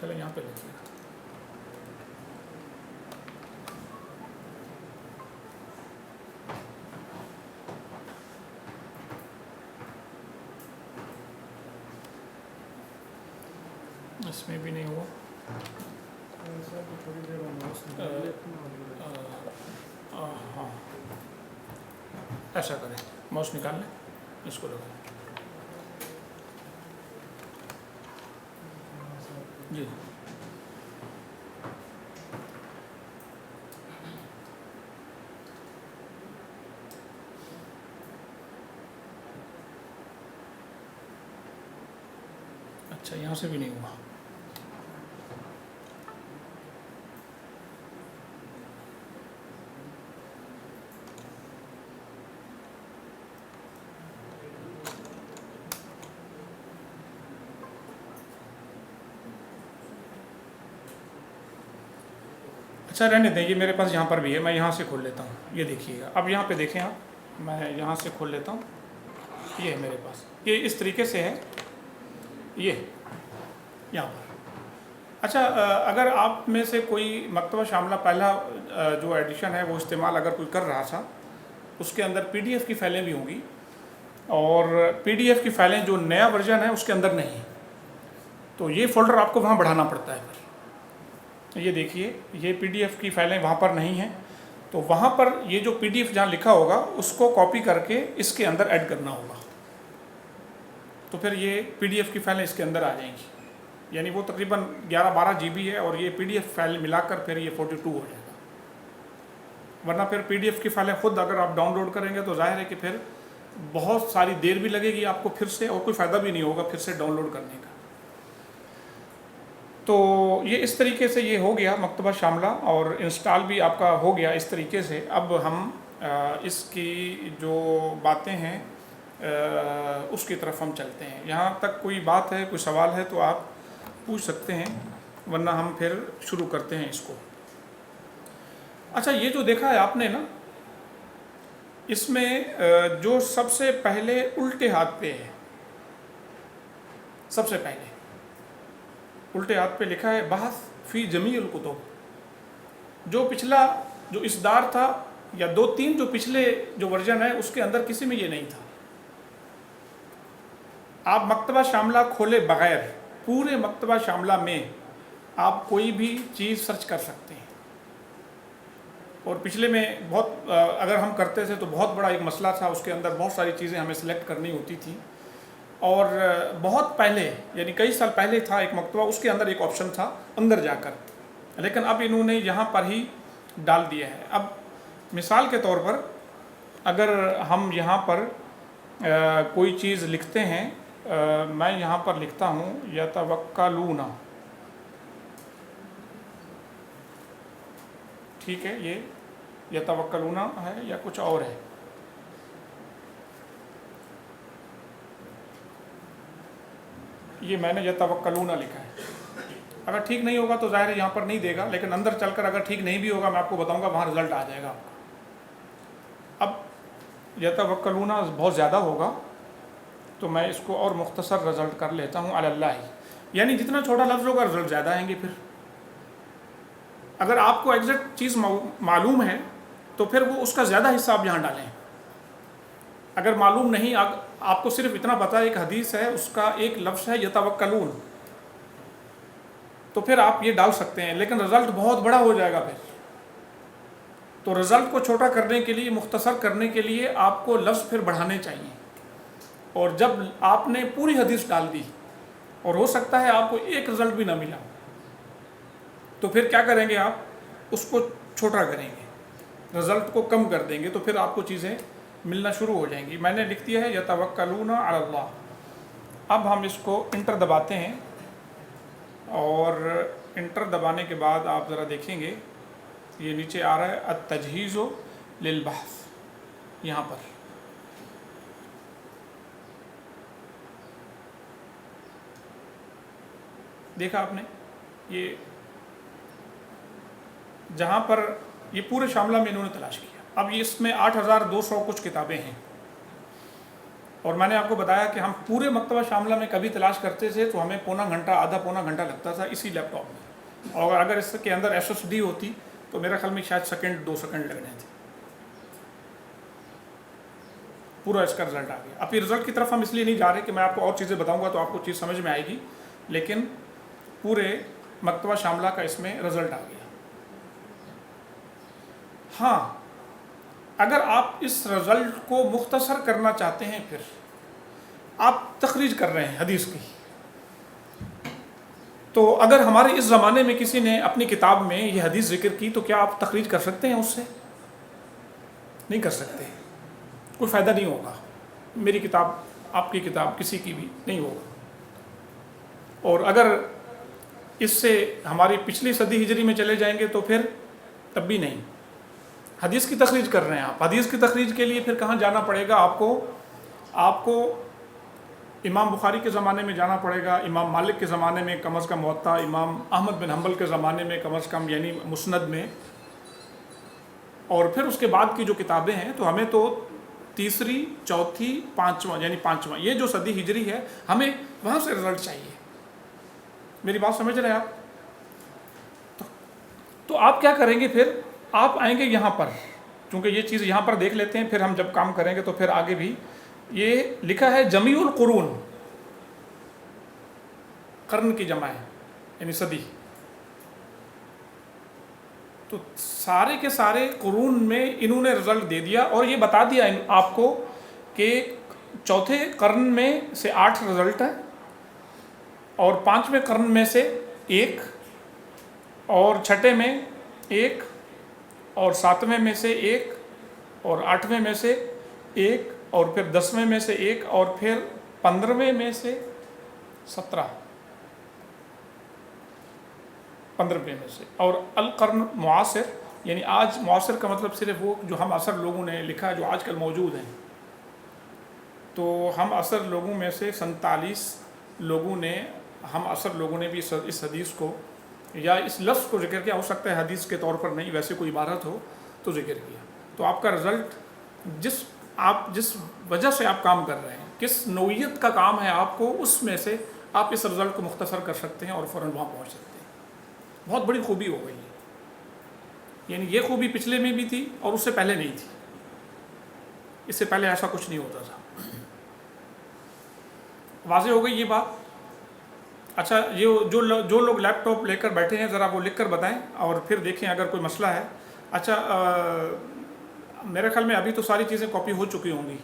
پہلے یہاں پہ لکھیے گا. اس میں بھی نہیں ہوا. ہاں ایسا کریں, ماؤس نکال لیں, اس کو لگائیں. جی اچھا, یہاں سے بھی نہیں ہوا. اچھا رہنے دیں, یہ میرے پاس یہاں پر بھی ہے, میں یہاں سے کھول لیتا ہوں. یہ دیکھیے گا, اب یہاں پہ دیکھیں آپ, میں یہاں سے کھول لیتا ہوں. یہ ہے میرے پاس, یہ اس طریقے سے ہے, یہ یہاں پر. اچھا, اگر آپ میں سے کوئی مکتبہ شاملہ پہلا جو ایڈیشن ہے وہ استعمال اگر کوئی کر رہا تھا, اس کے اندر پی ڈی ایف کی فائلیں بھی ہوں گی, اور پی ڈی ایف کی فائلیں جو نیا ورژن ہے اس کے اندر نہیں, تو یہ فولڈر آپ کو وہاں بڑھانا پڑتا ہے. پھر یہ دیکھیے, یہ پی ڈی ایف کی فائلیں وہاں پر نہیں ہیں, تو وہاں پر یہ جو پی ڈی ایف جہاں لکھا ہوگا اس کو کاپی کر کے اس کے اندر ایڈ کرنا ہوگا, تو پھر یہ پی ڈی ایف کی فائلیں اس کے اندر آ جائیں گی. یعنی وہ تقریباً 11-12 جی بی ہے, اور یہ پی ڈی ایف فائل ملا کر پھر یہ 42 ہو جائے گا. ورنہ پھر پی ڈی ایف کی فائلیں خود اگر آپ ڈاؤن لوڈ کریں گے تو ظاہر ہے کہ پھر بہت ساری دیر بھی لگے گی آپ کو پھر سے, اور کوئی فائدہ بھی نہیں ہوگا پھر سے ڈاؤن لوڈ کرنے کا. تو یہ اس طریقے سے یہ ہو گیا مکتبہ شاملہ, اور انسٹال بھی آپ کا ہو گیا اس طریقے سے. اب ہم اس کی جو باتیں ہیں اس کی طرف ہم چلتے ہیں. یہاں تک کوئی بات ہے, کوئی سوال ہے تو آپ پوچھ سکتے ہیں, ورنہ ہم پھر شروع کرتے ہیں اس کو. اچھا, یہ جو دیکھا ہے آپ نے نا, اس میں جو سب سے پہلے الٹے ہاتھ پہ ہے, سب سے پہلے الٹے ہاتھ پہ لکھا ہے بحث فی جمیع الکتب. جو پچھلا جو اصدار تھا یا 2-3 جو پچھلے جو ورژن ہے اس کے اندر کسی میں یہ نہیں تھا. آپ مکتبہ شاملہ کھولے بغیر پورے مکتبہ شاملہ میں آپ کوئی بھی چیز سرچ کر سکتے ہیں. اور پچھلے میں بہت اگر ہم کرتے تھے تو بہت بڑا ایک مسئلہ تھا, اس کے اندر بہت ساری چیزیں ہمیں سلیکٹ کرنی ہوتی تھی. اور بہت پہلے یعنی کئی سال پہلے تھا ایک مکتبہ, اس کے اندر ایک آپشن تھا اندر جا کر, لیکن اب انہوں نے یہاں پر ہی ڈال دیا ہے. اب مثال کے طور پر اگر ہم یہاں پر کوئی چیز لکھتے ہیں, میں یہاں پر لکھتا ہوں یتوکلون, ٹھیک ہے, یہ یتوکلون ہے یا کچھ اور ہے. یہ میں نے یتوکلون لکھا ہے. اگر ٹھیک نہیں ہوگا تو ظاہر ہے یہاں پر نہیں دے گا, لیکن اندر چل کر اگر ٹھیک نہیں بھی ہوگا میں آپ کو بتاؤں گا, وہاں رزلٹ آ جائے گا آپ کا. اب یتوکلون بہت زیادہ ہوگا تو میں اس کو اور مختصر رزلٹ کر لیتا ہوں علی اللہ, یعنی جتنا چھوٹا لفظ ہوگا رزلٹ زیادہ آئیں گے. پھر اگر آپ کو ایگزیکٹ چیز معلوم ہے تو پھر وہ اس کا زیادہ حصہ آپ یہاں ڈالیں. اگر معلوم نہیں, آپ کو صرف اتنا پتا ہے ایک حدیث ہے اس کا ایک لفظ ہے یتوکلون, تو پھر آپ یہ ڈال سکتے ہیں, لیکن رزلٹ بہت بڑا ہو جائے گا پھر. تو رزلٹ کو چھوٹا کرنے کے لیے, مختصر کرنے کے لیے آپ کو لفظ پھر بڑھانے چاہیے. اور جب آپ نے پوری حدیث ڈال دی اور ہو سکتا ہے آپ کو ایک رزلٹ بھی نہ ملا, تو پھر کیا کریں گے, آپ اس کو چھوٹا کریں گے, رزلٹ کو کم کر دیں گے, تو پھر آپ کو چیزیں ملنا شروع ہو جائیں گی. میں نے لکھ دیا ہے یتوکلون علی اللہ. اب ہم اس کو انٹر دباتے ہیں, اور انٹر دبانے کے بعد آپ ذرا دیکھیں گے یہ نیچے آ رہا ہے التجہیز للبحث, یہاں پر دیکھا آپ نے, یہ جہاں پر یہ پورے شاملہ میں انہوں نے تلاش کیا. اب یہ اس میں 8200 کچھ کتابیں ہیں, اور میں نے آپ کو بتایا کہ ہم پورے مکتبہ شاملہ میں کبھی تلاش کرتے تھے تو ہمیں پونا گھنٹہ آدھا پونا گھنٹہ لگتا تھا اسی لیپ ٹاپ میں، اور اگر اس کے اندر ایس ایس ڈی ہوتی تو میرا خیال میں شاید سیکنڈ 2 سیکنڈ لگنے تھے، پورا اس کا رزلٹ آ گیا۔ اب یہ رزلٹ کی طرف ہم اس لیے نہیں جا رہے کہ میں آپ کو اور چیزیں بتاؤں گا تو آپ کو چیز سمجھ میں آئے گی، لیکن پورے مکتبہ شاملہ کا اس میں رزلٹ آ گیا۔ ہاں اگر آپ اس رزلٹ کو مختصر کرنا چاہتے ہیں، پھر آپ تخریج کر رہے ہیں حدیث کی، تو اگر ہمارے اس زمانے میں کسی نے اپنی کتاب میں یہ حدیث ذکر کی تو کیا آپ تخریج کر سکتے ہیں اس سے؟ نہیں کر سکتے، کوئی فائدہ نہیں ہوگا، میری کتاب، آپ کی کتاب، کسی کی بھی نہیں ہوگا۔ اور اگر اس سے ہماری پچھلی صدی ہجری میں چلے جائیں گے تو پھر تب بھی نہیں۔ حدیث کی تخریج کر رہے ہیں آپ، حدیث کی تخریج کے لیے پھر کہاں جانا پڑے گا آپ کو امام بخاری کے زمانے میں جانا پڑے گا، امام مالک کے زمانے میں کم از کم موطا، امام احمد بن حنبل کے زمانے میں کم از کم یعنی مسند میں، اور پھر اس کے بعد کی جو کتابیں ہیں تو ہمیں تو تیسری، چوتھی، پانچواں یعنی پانچواں یہ جو صدی ہجری ہے ہمیں وہاں سے رزلٹ چاہیے۔ میری بات سمجھ رہے ہیں آپ؟ تو آپ کیا کریں گے پھر؟ آپ آئیں گے یہاں پر، چونکہ یہ چیز یہاں پر دیکھ لیتے ہیں، پھر ہم جب کام کریں گے تو پھر آگے بھی یہ لکھا ہے جمیع القرون، قرن کی جمع ہے یعنی صدی، تو سارے کے سارے قرون میں انہوں نے رزلٹ دے دیا اور یہ بتا دیا آپ کو کہ چوتھے قرن میں سے 8 رزلٹ ہیں، اور 5ویں قرن میں سے 1، اور 6 میں 1، اور 7ویں میں سے 1، اور 8ویں میں سے 1، اور پھر 10ویں میں سے 1، اور پھر 15ویں میں سے 17، 15ویں میں سے۔ اور القرن معاصر یعنی آج معاصر کا مطلب صرف وہ جو ہم عصر لوگوں نے لکھا ہے جو آج کل موجود ہیں، تو ہم عصر لوگوں میں سے 47 لوگوں نے، ہم عصر لوگوں نے بھی اس حدیث کو یا اس لفظ کو ذکر کیا، ہو سکتا ہے حدیث کے طور پر نہیں، ویسے کوئی عبارت ہو تو ذکر کیا۔ تو آپ کا رزلٹ جس وجہ سے آپ کام کر رہے ہیں، کس نوعیت کا کام ہے آپ کو، اس میں سے آپ اس رزلٹ کو مختصر کر سکتے ہیں اور فوراً وہاں پہنچ سکتے ہیں۔ بہت بڑی خوبی ہو گئی ہے، یعنی یہ خوبی پچھلے میں بھی تھی اور اس سے پہلے نہیں تھی، اس سے پہلے ایسا کچھ نہیں ہوتا تھا۔ واضح ہو گئی یہ بات؟ اچھا، یہ جو لوگ لیپ ٹاپ لے کر بیٹھے ہیں ذرا وہ لکھ کر بتائیں اور پھر دیکھیں اگر کوئی مسئلہ ہے۔ اچھا، میرے خیال میں ابھی تو ساری چیزیں کاپی ہو چکی ہوں گی،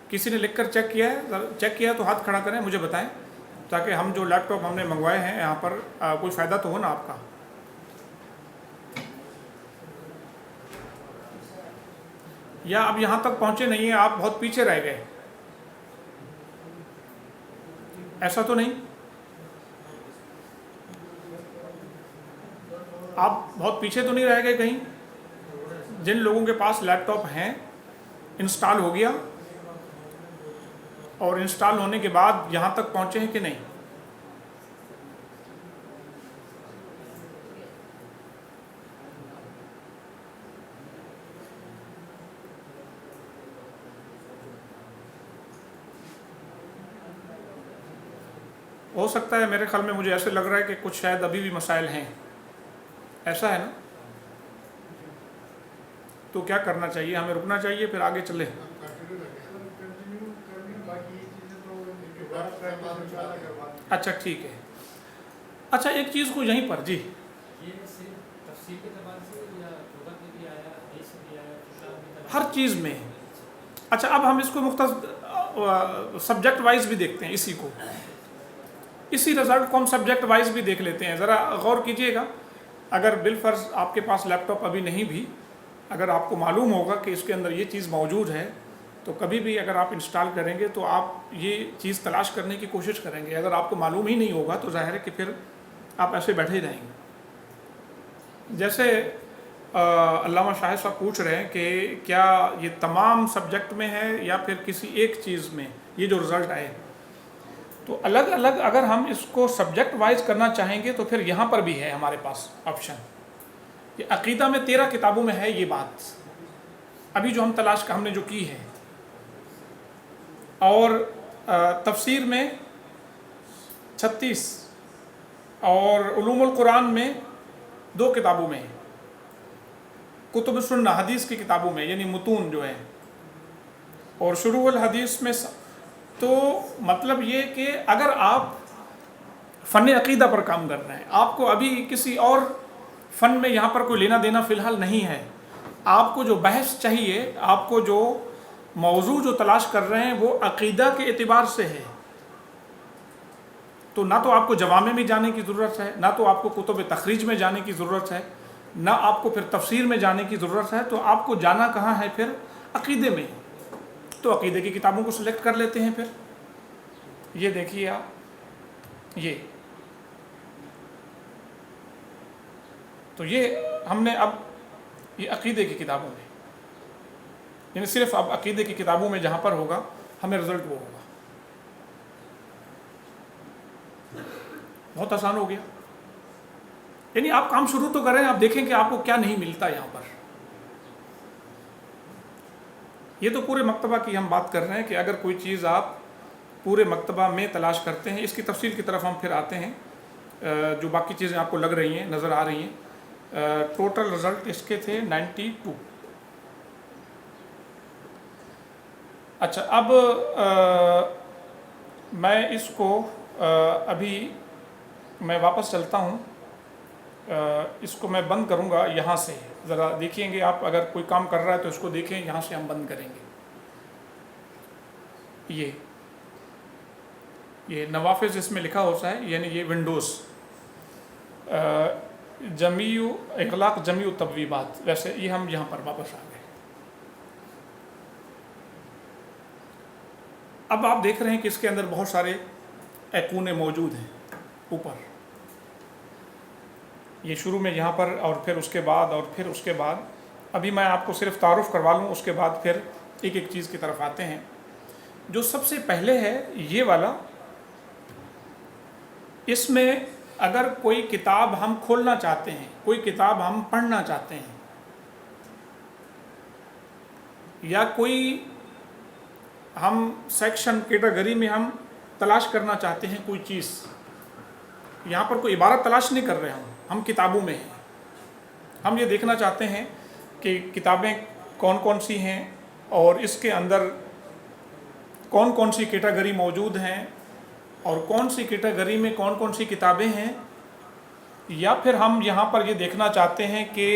کسی نے لکھ کر چیک کیا ہے؟ چیک کیا تو ہاتھ کھڑا کریں، مجھے بتائیں، تاکہ ہم جو لیپ ٹاپ ہم نے منگوائے ہیں یہاں پر کوئی فائدہ تو ہو نا آپ کا۔ یا اب یہاں تک پہنچے نہیں ہیں، آپ بہت پیچھے رہ گئے؟ ایسا تو نہیں؟ آپ بہت پیچھے تو نہیں رہ گئے کہیں؟ جن لوگوں کے پاس لیپ ٹاپ ہیں، انسٹال ہو گیا اور انسٹال ہونے کے بعد یہاں تک پہنچے ہیں کہ نہیں؟ ہو سکتا ہے، میرے خیال میں مجھے ایسے لگ رہا ہے کہ کچھ شاید ابھی بھی مسائل ہیں، ایسا ہے نا؟ تو کیا کرنا چاہیے؟ ہمیں رکنا چاہیے پھر آگے چلے؟ اچھا ٹھیک ہے۔ اچھا ایک چیز کو یہیں پر، جی ہر چیز میں، اچھا اب ہم اس کو مختصر سبجیکٹ وائز بھی دیکھتے ہیں، اسی رزلٹ کو ہم سبجیکٹ وائز بھی دیکھ لیتے ہیں۔ ذرا غور کیجئے گا، اگر بالفرض آپ کے پاس لیپ ٹاپ ابھی نہیں بھی، اگر آپ کو معلوم ہوگا کہ اس کے اندر یہ چیز موجود ہے تو کبھی بھی اگر آپ انسٹال کریں گے تو آپ یہ چیز تلاش کرنے کی کوشش کریں گے۔ اگر آپ کو معلوم ہی نہیں ہوگا تو ظاہر ہے کہ پھر آپ ایسے بیٹھے ہی رہیں گے۔ جیسے علامہ شاہد صاحب پوچھ رہے ہیں کہ کیا یہ تمام سبجیکٹ میں ہے یا پھر کسی ایک چیز میں یہ جو رزلٹ آئے، تو الگ الگ اگر ہم اس کو سبجیکٹ وائز کرنا چاہیں گے تو پھر یہاں پر بھی ہے ہمارے پاس آپشن۔ یہ عقیدہ میں 13 کتابوں میں ہے یہ بات، ابھی جو ہم تلاش کا ہم نے جو کی ہے، اور تفسیر میں 36 اور علوم القرآن میں 2 کتابوں میں، کتب سنہ حدیث کی کتابوں میں یعنی متون جو ہیں، اور شروح الحدیث میں تو مطلب یہ کہ اگر آپ فن عقیدہ پر کام کر رہے ہیں، آپ کو ابھی کسی اور فن میں یہاں پر کوئی لینا دینا فی الحال نہیں ہے، آپ کو جو بحث چاہیے، آپ کو جو موضوع جو تلاش کر رہے ہیں وہ عقیدہ کے اعتبار سے ہے، تو نہ تو آپ کو جوامع میں جانے کی ضرورت ہے، نہ تو آپ کو کتب تخریج میں جانے کی ضرورت ہے، نہ آپ کو پھر تفسیر میں جانے کی ضرورت ہے، تو آپ کو جانا کہاں ہے پھر؟ عقیدے میں۔ تو عقیدے کی کتابوں کو سلیکٹ کر لیتے ہیں پھر۔ یہ دیکھیے آپ، تو یہ ہم نے اب یہ عقیدے کی کتابوں میں، یعنی صرف اب عقیدے کی کتابوں میں جہاں پر ہوگا ہمیں رزلٹ وہ ہوگا۔ بہت آسان ہو گیا، یعنی آپ کام شروع تو کریں، آپ دیکھیں کہ آپ کو کیا نہیں ملتا یہاں پر۔ یہ تو پورے مکتبہ کی ہم بات کر رہے ہیں کہ اگر کوئی چیز آپ پورے مکتبہ میں تلاش کرتے ہیں، اس کی تفصیل کی طرف ہم پھر آتے ہیں، جو باقی چیزیں آپ کو لگ رہی ہیں، نظر آ رہی ہیں۔ ٹوٹل رزلٹ اس کے تھے 92۔ اچھا، اب میں اس کو ابھی میں واپس چلتا ہوں، اس کو میں بند کروں گا یہاں سے، ذرا دیکھیں گے آپ، اگر کوئی کام کر رہا ہے تو اس کو دیکھیں، یہاں سے ہم بند کریں گے۔ یہ نوافذ اس میں لکھا ہوتا ہے، یعنی یہ ونڈوز، جمیع اغلاق جمیع تبویبات، ویسے یہ ہم یہاں پر واپس آ گئے۔ اب آپ دیکھ رہے ہیں کہ اس کے اندر بہت سارے ایقونے موجود ہیں اوپر، یہ شروع میں یہاں پر، اور پھر اس کے بعد، اور پھر اس کے بعد، ابھی میں آپ کو صرف تعارف کروا لوں، اس کے بعد پھر ایک ایک چیز کی طرف آتے ہیں۔ جو سب سے پہلے ہے یہ والا، اس میں اگر کوئی کتاب ہم کھولنا چاہتے ہیں، کوئی کتاب ہم پڑھنا چاہتے ہیں، یا کوئی ہم سیکشن کیٹیگری میں ہم تلاش کرنا چاہتے ہیں کوئی چیز، یہاں پر کوئی عبارت تلاش نہیں کر رہے ہم کتابوں میں ہیں، ہم یہ دیکھنا چاہتے ہیں کہ کتابیں کون کون سی ہیں، اور اس کے اندر کون کون سی کیٹیگری موجود ہیں، اور کون سی کیٹیگری میں کون کون سی کتابیں ہیں، یا پھر ہم یہاں پر یہ دیکھنا چاہتے ہیں کہ